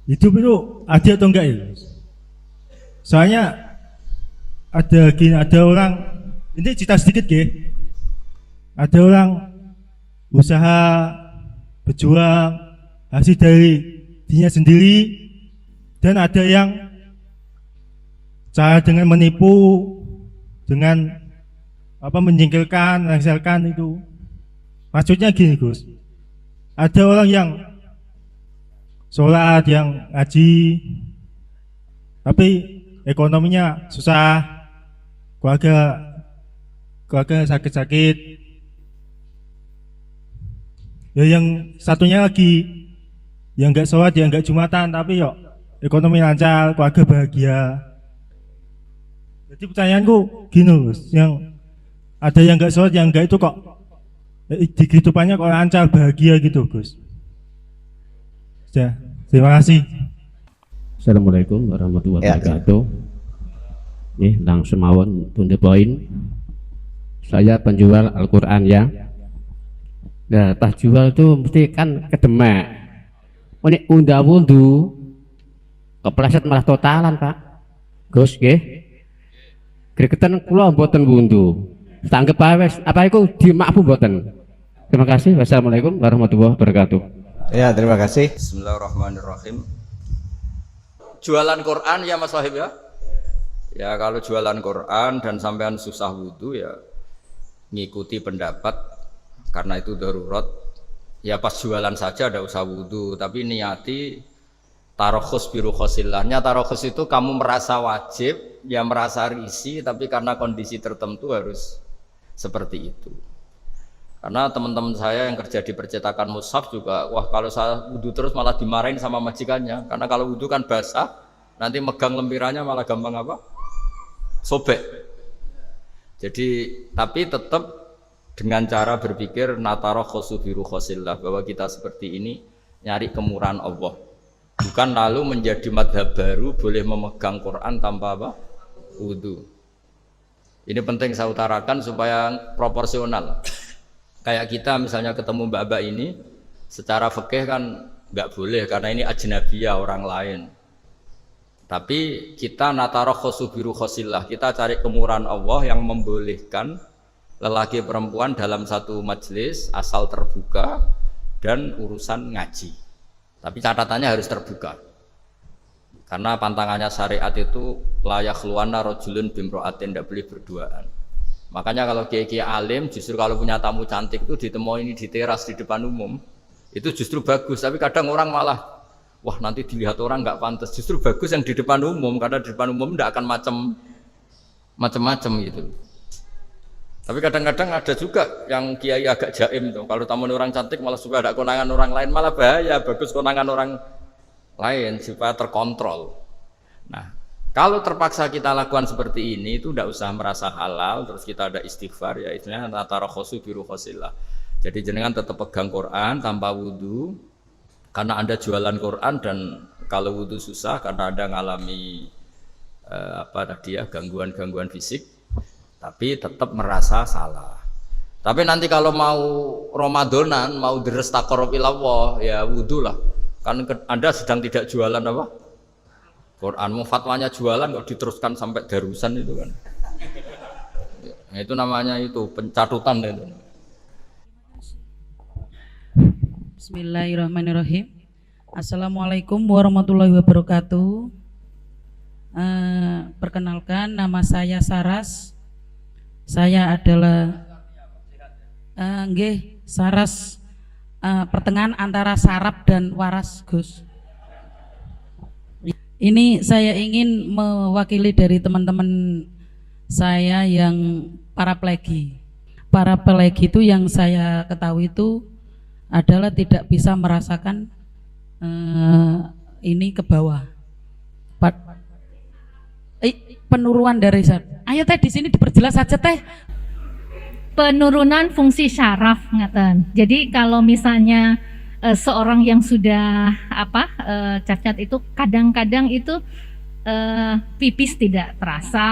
Hidup itu adil atau enggak ya? Soalnya ada orang, ini cerita sedikit ya. Ada orang usaha berjuang hasil dari dirinya sendiri, dan ada yang cara dengan menipu, dengan menyingkirkan, menghasilkan itu. Maksudnya gini Gus, ada orang yang sholat, yang ngaji, tapi ekonominya susah, keluarga sakit-sakit. Ya yang satunya lagi, yang nggak sholat, yang nggak jumatan, tapi yuk ekonomi lancar, keluarga bahagia. Jadi pertanyaanku gini Gus, yang ada yang nggak sholat, yang nggak itu kok di kehidupannya kok lancar, bahagia gitu Gus. Ya, terima kasih. Assalamualaikum warahmatullahi wabarakatuh. Nih langsung mawon to the point. Saya penjual Al-Quran ya. Nah, pas jual itu mesti kan kedemak. Ini unda-wundu kepleset malah totalan Pak. Gus nggih. Gregetan kula mboten wundu. Tanggep wis apa iku dimakfu mboten. Terima kasih. Wassalamualaikum warahmatullahi wabarakatuh. Ya, terima kasih. Bismillahirrahmanirrahim. Jualan Quran ya Mas Wahib ya. Ya kalau jualan Quran dan sampean susah wudu ya ngikuti pendapat, karena itu darurat. Ya pas jualan saja ada usah wudu, tapi niati tarokhus biru khosilahnya. Tarokhus itu kamu merasa wajib, ya merasa risih, tapi karena kondisi tertentu harus seperti itu. Karena teman-teman saya yang kerja di percetakan mushaf juga, wah kalau saya wudhu terus malah dimarahin sama majikannya. Karena kalau wudhu kan basah, nanti megang lempirannya malah gampang apa? Sobek. Jadi, tapi tetap dengan cara berpikir nataro khosu biru khosillah, bahwa kita seperti ini nyari kemurahan Allah. Bukan lalu menjadi madhab baru boleh memegang Quran tanpa apa? Wudhu. Ini penting saya utarakan supaya proporsional. Kayak kita misalnya ketemu mbak-mbak ini, secara fikih kan nggak boleh karena ini ajnabiyah, orang lain. Tapi kita nataro khosu biru khosillah, kita cari kemurahan Allah yang membolehkan lelaki perempuan dalam satu majelis asal terbuka dan urusan ngaji. Tapi catatannya harus terbuka. Karena pantangannya syariat itu layak luana rojulun bimroatin, tidak boleh berduaan. Makanya kalau kiai-kiai alim justru kalau punya tamu cantik itu ditemuin di teras di depan umum itu justru bagus. Tapi kadang orang malah wah nanti dilihat orang nggak pantas. Justru bagus yang di depan umum, karena di depan umum tidak akan macam-macam gitu. Tapi kadang-kadang ada juga yang kiai agak jaim tuh. Kalau tamu orang cantik malah suka ada konangan orang lain, malah bahaya. Bagus konangan orang lain supaya terkontrol. Nah, kalau terpaksa kita lakukan seperti ini, itu tidak usah merasa halal, terus kita ada istighfar, ya istilahnya nataro khosu biru khosillah. Jadi jenengan tetap pegang Quran tanpa wudhu, karena Anda jualan Quran, dan kalau wudhu susah karena Anda ngalami gangguan-gangguan fisik, tapi tetap merasa salah. Tapi nanti kalau mau Ramadanan, mau deres taqarrub ilallah, ya wudhu lah. Kan Anda sedang tidak jualan apa? Quranmu fatwanya jualan kok diteruskan sampai darusan itu kan. Nah, itu namanya itu pencatutan itu. Bismillahirrahmanirrahim. Assalamualaikum warahmatullahi wabarakatuh. Perkenalkan, nama saya Saras. Saya adalah Saras, pertengahan antara sarap dan waras, Gus. Ini saya ingin mewakili dari teman-teman saya yang paraplegi. Paraplegi itu yang saya ketahui itu adalah tidak bisa merasakan ini ke bawah. Penurunan dari zat. Ayo teh di sini diperjelas saja teh. Penurunan fungsi syaraf ngaten. Jadi kalau misalnya seorang yang sudah cacat itu kadang-kadang itu pipis tidak terasa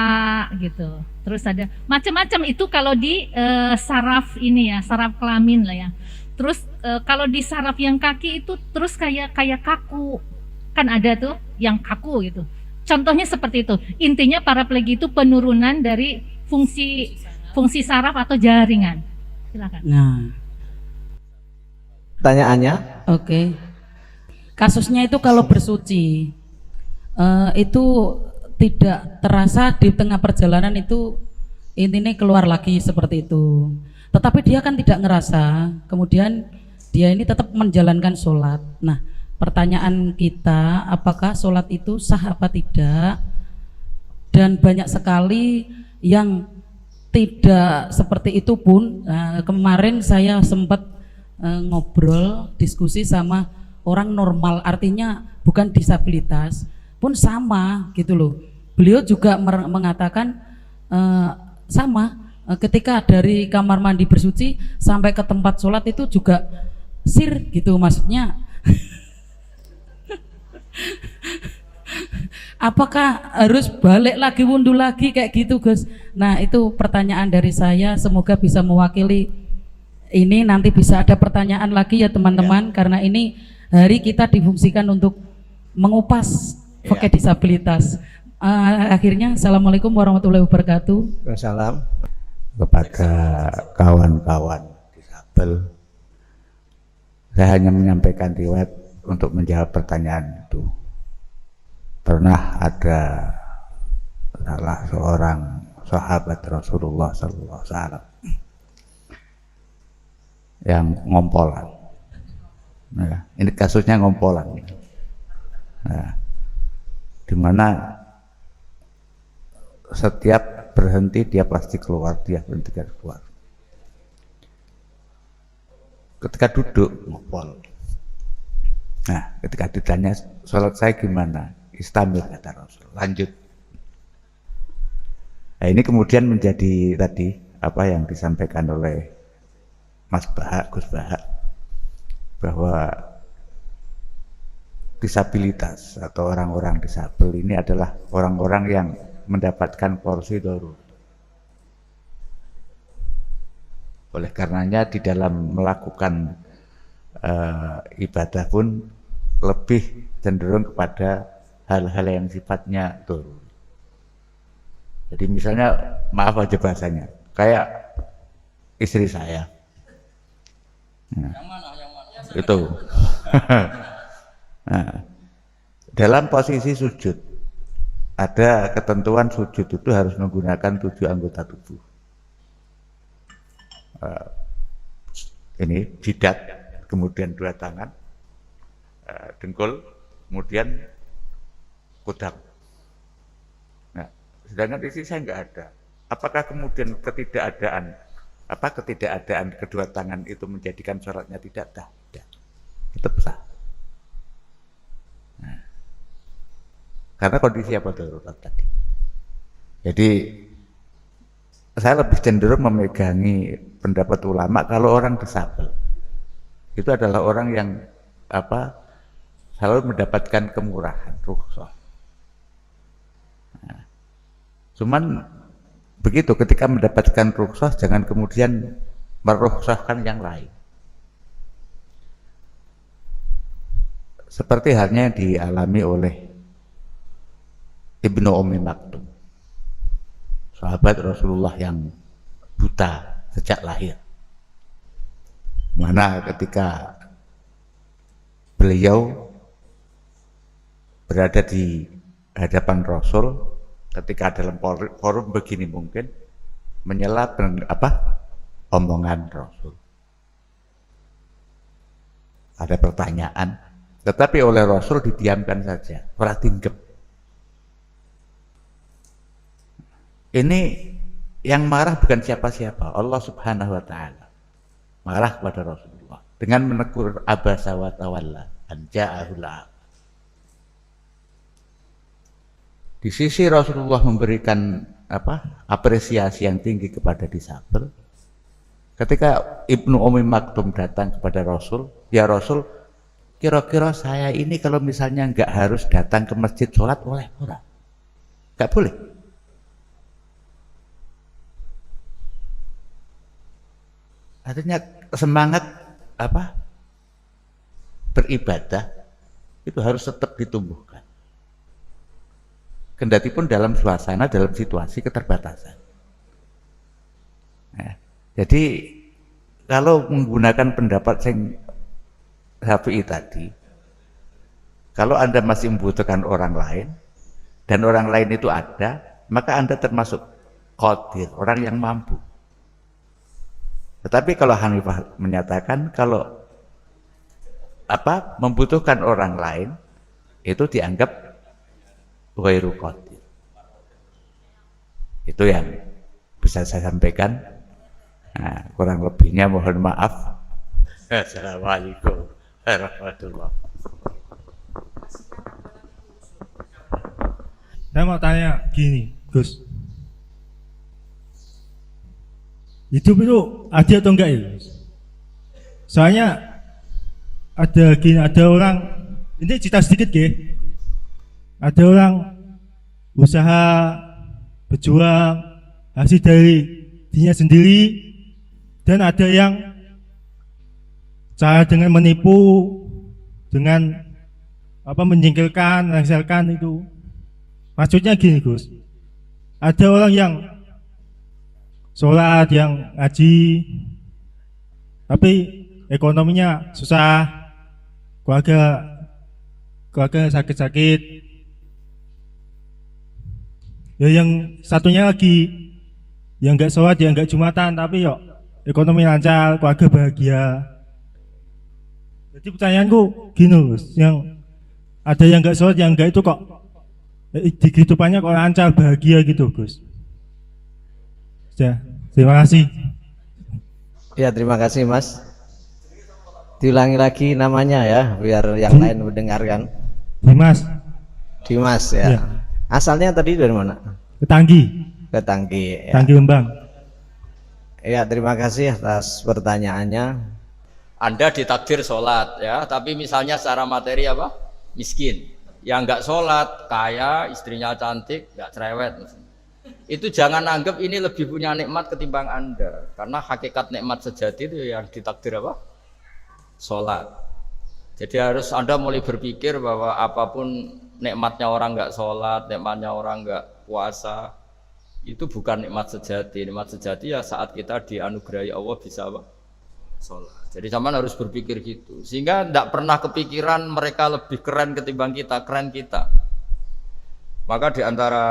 gitu. Terus ada macam-macam itu kalau di saraf ini ya, saraf kelamin lah ya. Terus kalau di saraf yang kaki itu terus kayak kaku. kan ada tuh yang kaku gitu. Contohnya seperti itu. Intinya paraplegi itu penurunan dari fungsi saraf atau jaringan. Silakan. Nah, Pertanyaannya, oke. Kasusnya itu kalau bersuci, itu tidak terasa di tengah perjalanan itu intinya keluar lagi seperti itu. Tetapi dia kan tidak ngerasa, kemudian dia ini tetap menjalankan sholat. Nah, pertanyaan kita, apakah sholat itu sah apa tidak? Dan banyak sekali yang tidak seperti itu pun. Kemarin saya sempat ngobrol, diskusi sama orang normal, artinya bukan disabilitas, pun sama gitu loh. Beliau juga mengatakan sama, ketika dari kamar mandi bersuci sampai ke tempat sholat itu juga sir gitu, maksudnya apakah harus balik lagi wudhu lagi kayak gitu Gus? Nah itu pertanyaan dari saya, semoga bisa mewakili ini, nanti bisa ada pertanyaan lagi ya teman-teman, karena ini hari kita difungsikan untuk mengupas pakai disabilitas. Akhirnya assalamualaikum warahmatullahi wabarakatuh. wassalam kepada kawan-kawan disabel. Saya hanya menyampaikan riwayat untuk menjawab pertanyaan itu. Pernah ada salah seorang sahabat Rasulullah SAW yang ngompolan. Nah, ini kasusnya ngompolan. Nah, di mana setiap berhenti dia pasti keluar, dia berhenti dia keluar. Ketika duduk ngompol. Nah, ketika ditanya sholat saya gimana, istamil kata Rasul, lanjut. Nah, ini kemudian menjadi tadi apa yang disampaikan oleh Mas Bahak, Gus Bahak, bahwa disabilitas atau orang-orang disabel ini adalah orang-orang yang mendapatkan porsi darurat. Oleh karenanya di dalam melakukan ibadah pun lebih cenderung kepada hal-hal yang sifatnya darurat. Jadi misalnya, maaf aja bahasanya, kayak istri saya. Nah, itu. Nah, dalam posisi sujud ada ketentuan sujud itu harus menggunakan 7 anggota tubuh. Ini jidat, kemudian 2 tangan, dengkul, kemudian kudang. Nah, sedangkan istri saya nggak ada. Apakah kemudian ketidakadaan kedua tangan itu menjadikan sholatnya tidak sah? Tidak, tetap sah. Nah, karena kondisi apa darurat tadi. Jadi saya lebih cenderung memegangi pendapat ulama kalau orang disabel itu adalah orang yang selalu mendapatkan kemurahan, rukhsah. Nah, cuman begitu ketika mendapatkan rukhsah jangan kemudian merukhsahkan yang lain. Seperti halnya yang dialami oleh Ibnu Ummi Maktum, sahabat Rasulullah yang buta sejak lahir. Mana ketika beliau berada di hadapan Rasul, ketika dalam forum begini mungkin menyela omongan Rasul. Ada pertanyaan, tetapi oleh Rasul didiamkan saja, ora tinggep. Ini yang marah bukan siapa-siapa, Allah Subhanahu wa taala. Marah kepada Rasulullah dengan menegur abasa wa tawalla an ja'ahul a'ma. Di sisi Rasulullah memberikan apresiasi yang tinggi kepada disabel. Ketika Ibnu Ummi Maktum datang kepada Rasul, ya Rasul, kira-kira saya ini kalau misalnya nggak harus datang ke masjid sholat boleh ora? Nggak boleh. Artinya semangat beribadah itu harus tetap ditumbuhkan. Kendati pun dalam suasana, dalam situasi keterbatasan. Nah, jadi kalau menggunakan pendapat Syafi'i tadi, kalau Anda masih membutuhkan orang lain dan orang lain itu ada, maka Anda termasuk qadir, orang yang mampu. Tetapi kalau Hanifah menyatakan kalau membutuhkan orang lain itu dianggap ghairu qadir. Itu yang bisa saya sampaikan. Nah, kurang lebihnya mohon maaf. Assalamualaikum warahmatullahi wabarakatuh. Saya mau tanya gini, Gus. Hidup itu adil atau enggak ya, Gus? Soalnya ada orang, ini cerita sedikit ya. Ada orang usaha berjuang hasil dari dirinya sendiri, dan ada yang cara dengan menipu, dengan menyingkirkan, melengsarkan itu. Maksudnya gini, Gus. Ada orang yang sholat, yang ngaji, tapi ekonominya susah, keluarga sakit-sakit. Ya yang satunya lagi yang nggak sholat, yang nggak jumatan, tapi yuk ekonomi lancar, keluarga bahagia. Jadi pertanyaanku gini, Gus, yang ada yang nggak sholat, yang nggak itu kok di kehidupannya kok lancar, bahagia gitu, Gus. Ya, terima kasih. Ya, terima kasih, Mas. Diulangi lagi namanya ya, biar yang lain mendengarkan. Dimas. Dimas ya. Ya. Asalnya tadi dari mana? Ketanggi. Ketanggi. Ya. Tanggi Lembang. Ya, terima kasih atas pertanyaannya. Anda ditakdir sholat ya, tapi misalnya secara materi apa? Miskin. Yang nggak sholat, kaya, istrinya cantik, nggak cerewet. Itu jangan anggap ini lebih punya nikmat ketimbang Anda, karena hakikat nikmat sejati itu yang ditakdir apa? Sholat. Jadi harus Anda mulai berpikir bahwa apapun nikmatnya orang nggak sholat, nikmatnya orang nggak puasa, itu bukan nikmat sejati. Nikmat sejati ya saat kita dianugerahi Allah bisa apa? Sholat. Jadi zaman harus berpikir gitu, sehingga tidak pernah kepikiran mereka lebih keren ketimbang kita, keren kita. Maka diantara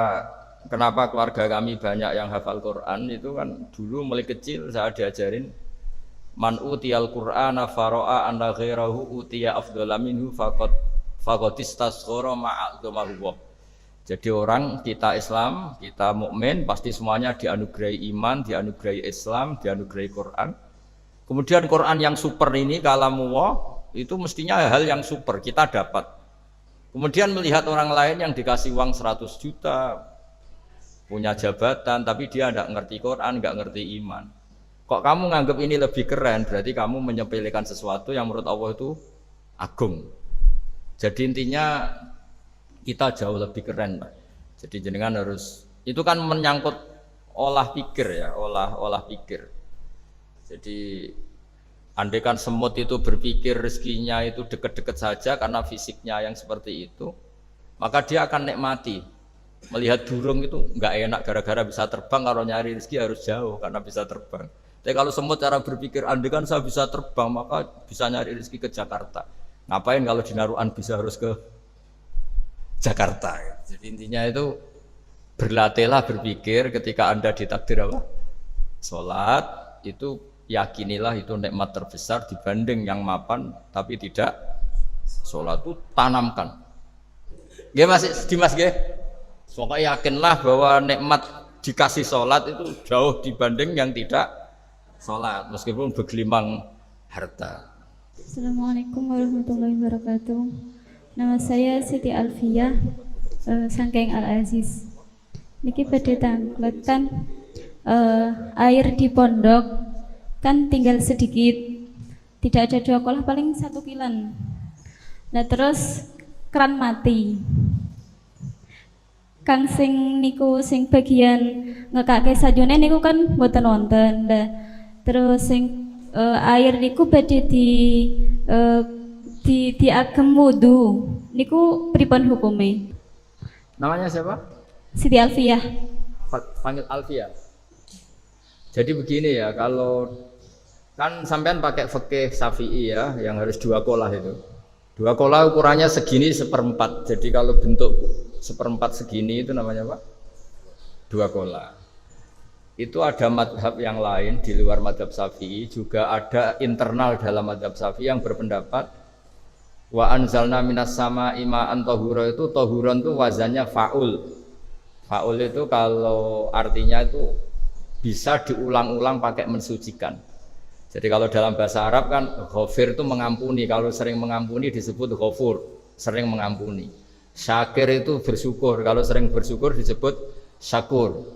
kenapa keluarga kami banyak yang hafal Quran itu kan dulu mulai kecil saya diajarin man utiyal Qur'ana faro'a anna ghairahu utiya afdhala minhu faqad istasghara ma'adhamahu. Jadi orang kita Islam, kita mukmin pasti semuanya dianugerahi iman, dianugerahi Islam, dianugerahi Quran. Kemudian Quran yang super ini kalamullah itu mestinya hal yang super kita dapat. Kemudian melihat orang lain yang dikasih uang 100 juta, punya jabatan, tapi dia tidak ngerti Quran, nggak ngerti iman. Kok kamu nganggap ini lebih keren, berarti kamu menyepelekan sesuatu yang menurut Allah itu agung. Jadi intinya kita jauh lebih keren, Pak. Jadi jenengan harus, itu kan menyangkut olah pikir ya, olah pikir. Jadi andai kan semut itu berpikir rezekinya itu deket-deket saja karena fisiknya yang seperti itu, maka dia akan nikmati. Melihat burung itu nggak enak gara-gara bisa terbang, kalau nyari rezeki harus jauh karena bisa terbang. Tapi kalau semut cara berpikir, andai kan saya bisa terbang maka bisa nyari rezeki ke Jakarta. Ngapain kalau di Naruan bisa harus ke Jakarta. Jadi intinya itu berlatihlah berpikir ketika Anda ditakdir apa? Sholat, itu yakinilah itu nikmat terbesar dibanding yang mapan tapi tidak sholat. Itu tanamkan. Nggih Mas Dimas nggih. Pokoknya yakinlah bahwa nikmat dikasih sholat itu jauh dibanding yang tidak sholat meskipun bergelimang harta. Assalamualaikum warahmatullahi wabarakatuh. Nama saya Siti Alfiyah, Sangkeng Al-Aziz. Niki badhe tangletan air di pondok kan tinggal sedikit, tidak ada 2 kolah, paling 1 kilan. Nah terus keran mati. Kang sing niku sing bagian ngekake sajone niku kan mboten wonten. Terus sing air niku badhe di diagem wudu niku pripun hukume? Namanya siapa? Siti Alfiah. Panggil Alfia. Jadi begini ya, kalau kan sampean pakai fikih Syafi'i ya, yang harus 2 kolah itu. 2 kolah ukurannya segini 1/4. Jadi kalau bentuk 1/4 segini itu namanya apa? 2 kolah. Itu ada madhab yang lain di luar madhab Syafi'i, juga ada internal dalam madhab Syafi'i yang berpendapat wa anzalna minas sama ima'an tahura, itu tahuran itu wazannya fa'ul. Fa'ul itu kalau artinya itu bisa diulang-ulang pakai mensucikan. Jadi kalau dalam bahasa Arab kan ghafir itu mengampuni, kalau sering mengampuni disebut ghafur, sering mengampuni. Syakir itu bersyukur, kalau sering bersyukur disebut syakur.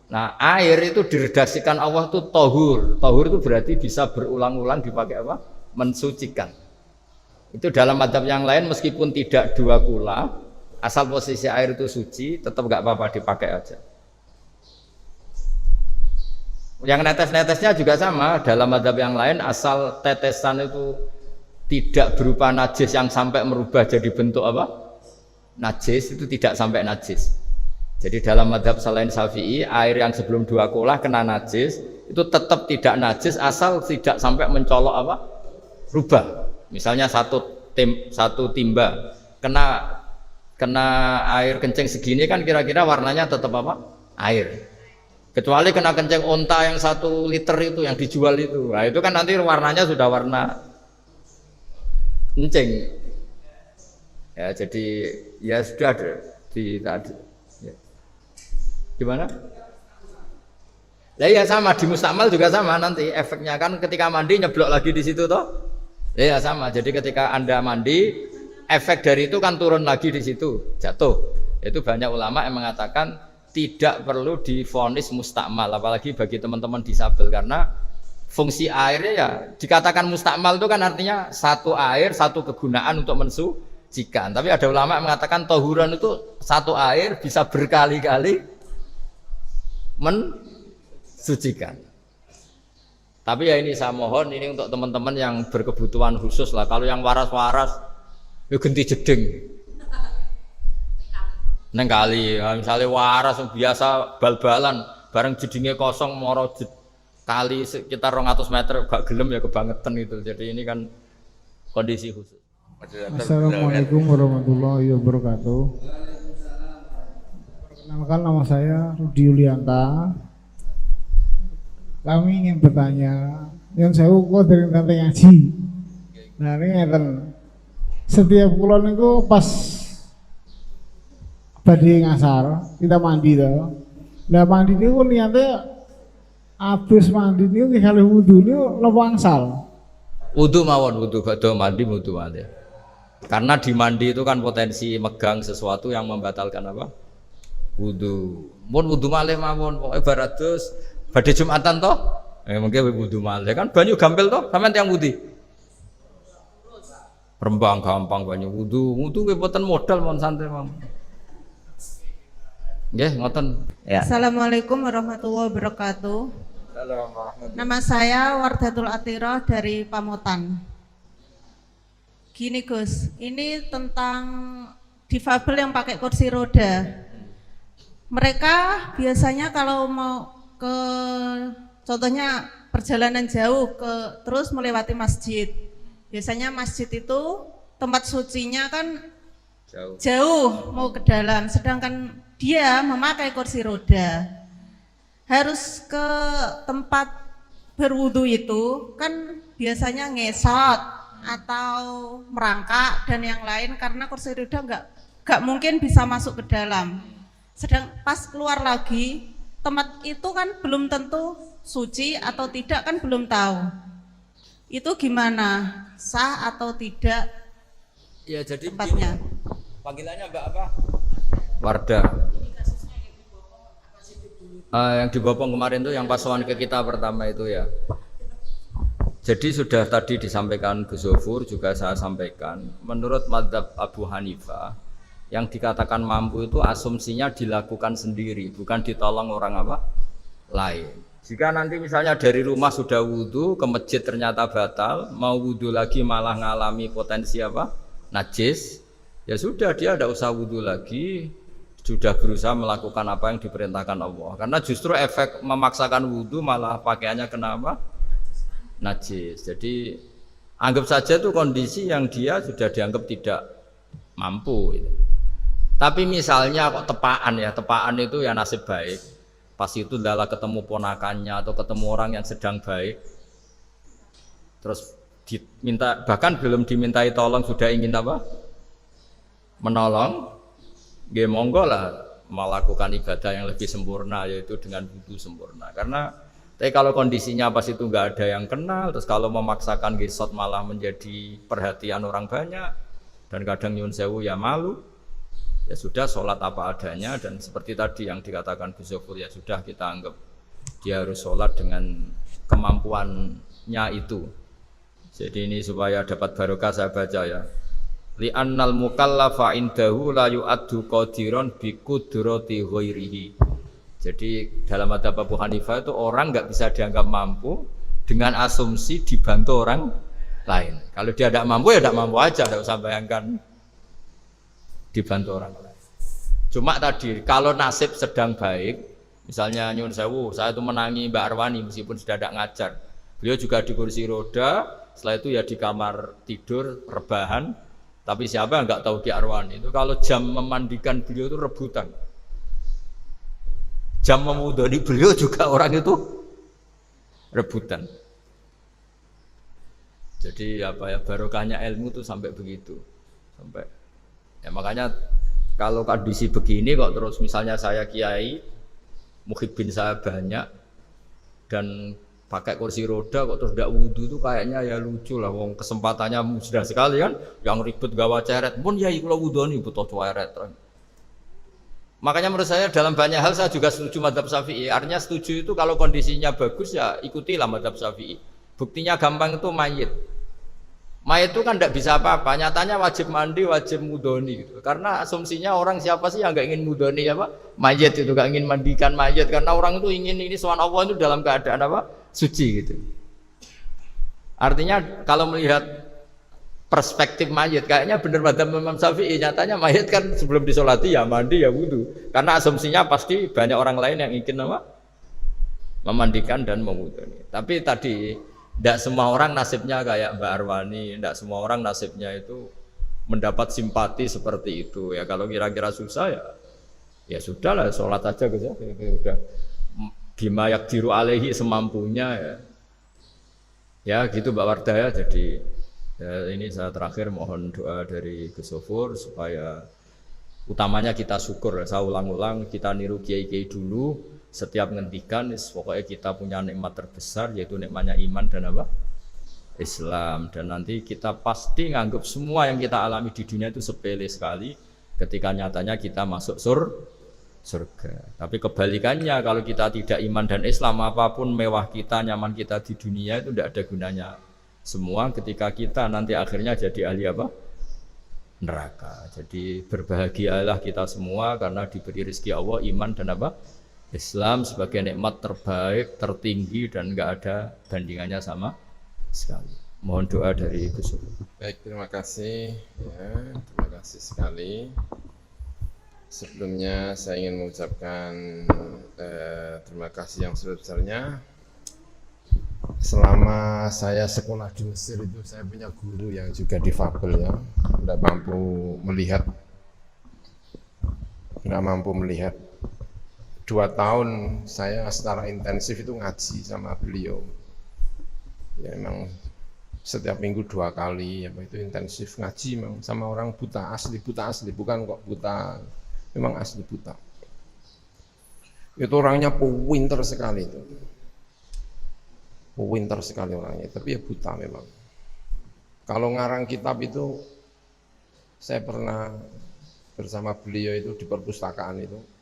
Nah, air itu diredaksikan Allah itu tohur. Tohur itu berarti bisa berulang-ulang dipakai apa? Mensucikan. Itu dalam madhab yang lain meskipun tidak 2 kula, asal posisi air itu suci, tetap nggak apa-apa dipakai aja. Yang netes-netesnya juga sama, dalam madhab yang lain asal tetesan itu tidak berupa najis yang sampai merubah jadi bentuk apa? Najis, itu tidak sampai najis. Jadi dalam madhab selain Syafi'i, air yang sebelum 2 kolah kena najis itu tetap tidak najis asal tidak sampai mencolok apa? Rubah. Misalnya satu timba kena air kencing segini kan kira-kira warnanya tetap apa? Air. Kecuali kena kencing onta yang 1 liter itu yang dijual itu. Nah, itu kan nanti warnanya sudah warna kencing. Ya, jadi ya sudah di tadi. Gimana? Lah ya sama, di mustakmal juga sama nanti efeknya kan ketika mandi nyeblok lagi di situ toh. Ya sama. Jadi ketika Anda mandi, efek dari itu kan turun lagi di situ, jatuh. Itu banyak ulama yang mengatakan tidak perlu divonis mustakmal, apalagi bagi teman-teman disabel, karena fungsi airnya ya dikatakan mustakmal itu kan artinya satu air, satu kegunaan untuk mensucikan. Tapi ada ulama yang mengatakan tohuran itu satu air bisa berkali-kali mensucikan. Tapi ya ini saya mohon ini untuk teman-teman yang berkebutuhan khusus lah. Kalau yang waras-waras, ya ganti jeding. Neng kali, misalnya waras biasa bal-balan, bareng jedingnya kosong, moro kali sekitar 200 meter, gak gelem ya kebangetan itu. Jadi ini kan kondisi khusus. Assalamualaikum warahmatullahi wabarakatuh. Perkenalkan, nama saya Rudi Yulianta. Kami ingin bertanya, yang saya kok dari tante ngaji. Nah ini ngeten, setiap bulan itu pas badhe ngasar kita mandi toh. Nah mandi niku niate habis mandi niku kali wudu niku napa angsal? Wudu mawon, wudu badhe mandi, wudu mandi. Karena di mandi itu kan potensi megang sesuatu yang membatalkan apa? Wudu. Mun wudu malih mawon, pokoke baratus badhe Jumatan toh. Mungkin wudu malih kan banyu gampil toh, sampean tiyang wudu. Rembang gampang banyu wudu. Wudu nggih boten modal mon santai mawon. Nggih, ngoten. Ya. Assalamualaikum warahmatullahi wabarakatuh. Nama saya Wardatul Athiroh dari Pamotan. Gini Gus, ini tentang difabel yang pakai kursi roda. Mereka biasanya kalau mau ke, contohnya perjalanan jauh terus melewati masjid. Biasanya masjid itu tempat sucinya kan jauh mau ke dalam, sedangkan dia memakai kursi roda. Harus ke tempat berwudu itu kan biasanya ngesot atau merangkak dan yang lain, karena kursi roda nggak mungkin bisa masuk ke dalam. Sedang pas keluar lagi, tempat itu kan belum tentu suci atau tidak kan belum tahu. Itu gimana? Sah atau tidak? Ya jadi tempatnya. Panggilannya Mbak apa? Wardah. Yang dibopong kemarin tuh yang pasokan ke kita pertama itu ya. Jadi sudah tadi disampaikan Gus Zofur, juga saya sampaikan. Menurut mazhab Abu Hanifah, yang dikatakan mampu itu asumsinya dilakukan sendiri, bukan ditolong orang apa? Lain. Jika nanti misalnya dari rumah sudah wudhu, ke masjid ternyata batal, mau wudhu lagi malah ngalami potensi apa? Najis, ya sudah dia tidak usah wudhu lagi, sudah berusaha melakukan apa yang diperintahkan Allah. Karena justru efek memaksakan wudhu malah pakaiannya kenapa? Najis. Jadi anggap saja itu kondisi yang dia sudah dianggap tidak mampu. Tapi misalnya kok tepaan ya, tepaan itu ya nasib baik. Pas itu adalah ketemu ponakannya atau ketemu orang yang sedang baik, terus diminta, bahkan belum dimintai tolong sudah ingin apa? Menolong, ya monggo lah melakukan ibadah yang lebih sempurna, yaitu dengan wudhu sempurna. Karena tapi kalau kondisinya pas itu nggak ada yang kenal, terus kalau memaksakan gesot malah menjadi perhatian orang banyak, dan kadang nyun sewu ya malu. Ya sudah sholat apa adanya, dan seperti tadi yang dikatakan Gus Zofur, ya sudah kita anggap dia harus sholat dengan kemampuannya itu. Jadi ini supaya dapat barokah saya baca ya. Li'annal mukallafa indahu la yu'addu qadiran bi qudrati ghairihi. Jadi dalam madzhab Abu Hanifah itu orang nggak bisa dianggap mampu dengan asumsi dibantu orang lain. Kalau dia tidak mampu ya tidak mampu aja, tidak usah bayangkan dibantu orang lain. Cuma tadi kalau nasib sedang baik, misalnya nyun sewu, saya itu menangi Mbak Arwani meskipun sudah tidak ngajar. Beliau juga di kursi roda, setelah itu ya di kamar tidur rebahan. Tapi siapa yang nggak tahu Ki Arwani itu kalau jam memandikan beliau itu rebutan. Jam memudoni beliau juga orang itu rebutan. Jadi apa ya, barokahnya ilmu itu sampai begitu, sampai ya makanya kalau kondisi begini kok terus misalnya saya kiai, muhibbin saya banyak dan pakai kursi roda kok terus tidak wudhu itu kayaknya ya lucu lah, wong kesempatannya sudah sekali kan, yang ribet gawa ceret pun ya kalau wudhu ini butuh ceret. Makanya menurut saya dalam banyak hal saya juga setuju madzhab Syafi'i. Artinya setuju itu kalau kondisinya bagus ya ikutilah madzhab Syafi'i. Buktinya gampang itu mayit. Mayit itu kan tidak bisa apa-apa, nyatanya wajib mandi, wajib mudoni gitu. Karena asumsinya orang siapa sih yang nggak ingin mudoni apa? Mayit itu nggak ingin mandikan mayit, karena orang itu ingin ini soal Allah itu dalam keadaan apa? Suci gitu. Artinya kalau melihat perspektif mayit, kayaknya benar madzhab Imam Syafi'i. Nyatanya mayit kan sebelum disolati ya mandi ya wudu. Karena asumsinya pasti banyak orang lain yang ingin apa? Memandikan dan memudoni. Tapi tadi tidak semua orang nasibnya kayak Mbak Arwani, tidak semua orang nasibnya itu mendapat simpati seperti itu. Ya kalau kira-kira susah ya sudahlah, sholat aja gitu ya. Udah bima yakdiru alaihi semampunya ya. Ya gitu Mbak Wardah ya. Jadi ya, ini saya terakhir mohon doa dari Gus Zofur supaya utamanya kita syukur. Saya ulang-ulang, kita niru kiai-kiai dulu. Setiap ngendikan, pokoknya kita punya nikmat terbesar, yaitu nikmatnya iman dan apa? Islam. Dan nanti kita pasti nganggap semua yang kita alami di dunia itu sepele sekali, ketika nyatanya kita masuk surga. Tapi kebalikannya, kalau kita tidak iman dan Islam, apapun mewah kita, nyaman kita di dunia itu tidak ada gunanya. Semua ketika kita nanti akhirnya jadi ahli apa? Neraka. Jadi berbahagialah kita semua karena diberi rezeki Allah, iman dan apa? Islam sebagai nikmat terbaik, tertinggi dan nggak ada bandingannya sama sekali. Mohon doa dari Gus Zofur. Baik, terima kasih ya, terima kasih sekali. Sebelumnya saya ingin mengucapkan terima kasih yang sebesar-besarnya. Selama saya sekolah di Mesir itu saya punya guru yang juga difabel ya, tidak mampu melihat. 2 tahun saya secara intensif itu ngaji sama beliau. Ya memang setiap minggu 2 kali, apa itu intensif ngaji memang sama orang buta asli, bukan kok buta, memang asli buta. Itu orangnya pinter sekali itu. Pinter sekali orangnya, tapi ya buta memang. Kalau ngarang kitab itu saya pernah bersama beliau itu di perpustakaan itu.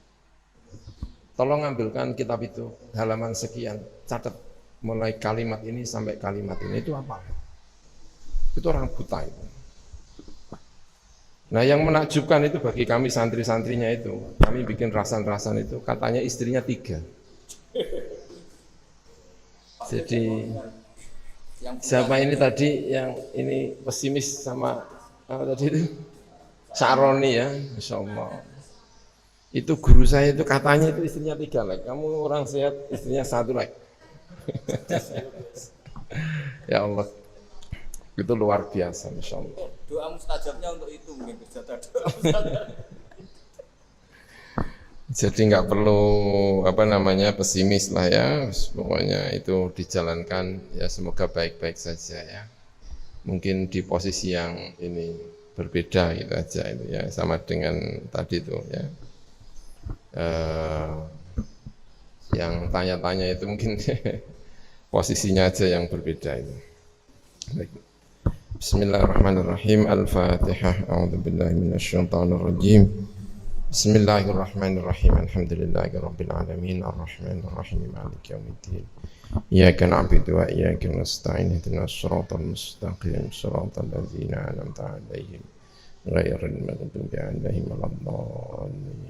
Tolong ambilkan kitab itu halaman sekian, catat mulai kalimat ini sampai kalimat ini itu apa? Itu orang buta itu. Nah yang menakjubkan itu bagi kami santri-santrinya itu, kami bikin rasan-rasan itu, katanya istrinya 3. Jadi siapa ini tadi yang ini pesimis sama apa tadi itu? Saroni ya, Masya Allah. Itu guru saya itu katanya itu istrinya 3 like. Kamu orang sehat, istrinya 1 like. Ya Allah, itu luar biasa, Masya Allah. Doa mustajabnya untuk itu mungkin berjata doa. Jadi nggak perlu apa namanya pesimis lah ya, pokoknya itu dijalankan ya semoga baik-baik saja ya. Mungkin di posisi yang ini berbeda gitu aja itu ya, sama dengan tadi itu ya. Yang tanya-tanya itu mungkin posisinya aja yang berbeda itu. Baik. Bismillahirrahmanirrahim. Al-Fatihah. A'udzubillahi minasyaitonirrajim. Bismillahirrahmanirrahim. Alhamdulillahirabbil alamin. Arrahmanirrahim. Maliki yaumiddin. Iyyaka na'budu wa iyyaka nasta'in. Ihdinas siratal mustaqim. Siratal ladzina an'amta 'alaihim ghairil maghdubi 'alaihim waladdallin.